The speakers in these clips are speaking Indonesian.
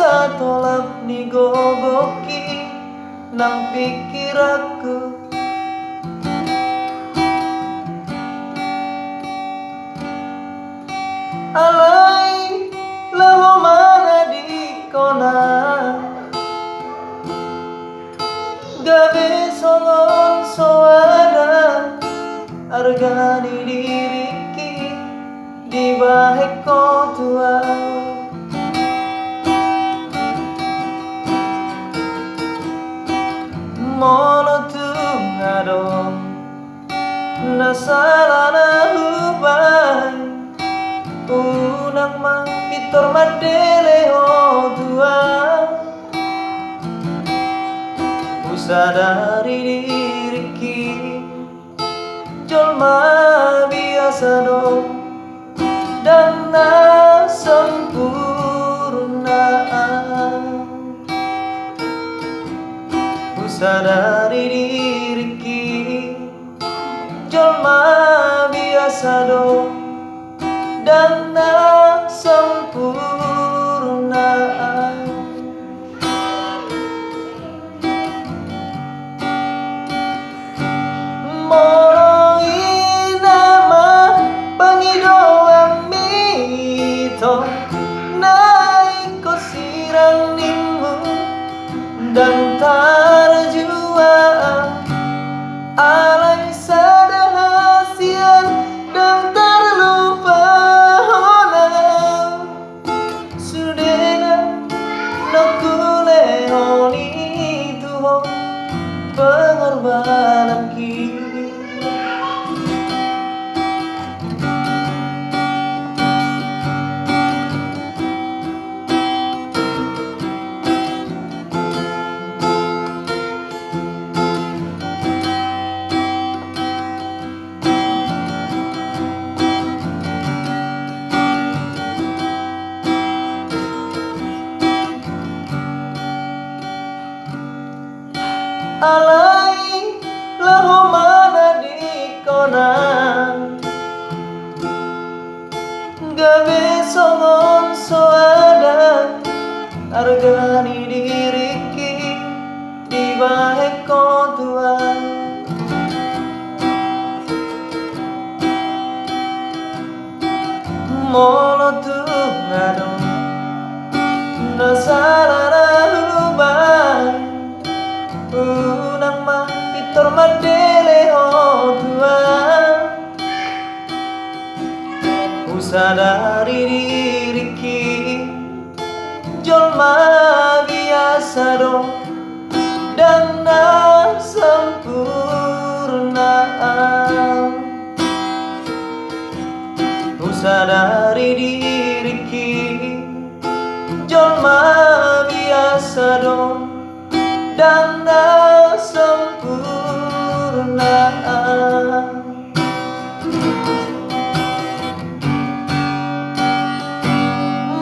katolap ni gogoki nang pikir aku. Alai laho mana di kona gawe songon soada argani diriki di bahe tua. Mono tu ngadong nasalana hubay unang mapitor madele ho tua. Usadari diriki jolma biasa dong dan na sempurnaan. Usadari diriki jolma biasa dong dan na sempurnaan. Moroi nama pangidoang mito naik ko sirang nimu dan tarjua alai sadahasian dan terlupa honam sudena nakule honi tuho pengorbanan kita. Alai laho mana di kona gawe songon soada argani diriki di bahe tua. Mono tu ngadong nasalana hubay unang mapitor madele ho tua. Usadari diriki jolma biasa dong dan na sempurnaan. Usadari diriki jolma biasa dong dan na sempurnaan.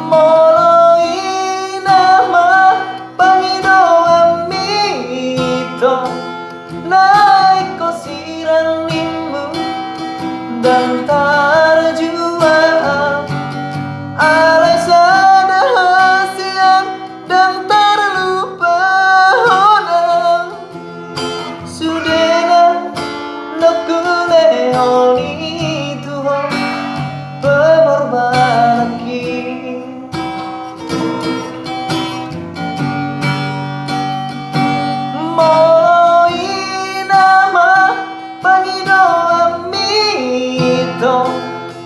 Moloi nama pangidoang mito naik ko sirang nimu dan tarjua alai sadahasian dan terlupa honam sudena nakule honi tuho pengorbanan kita. Moloi nama pangidoang mito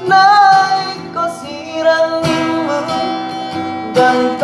naik ko sirang nimu dan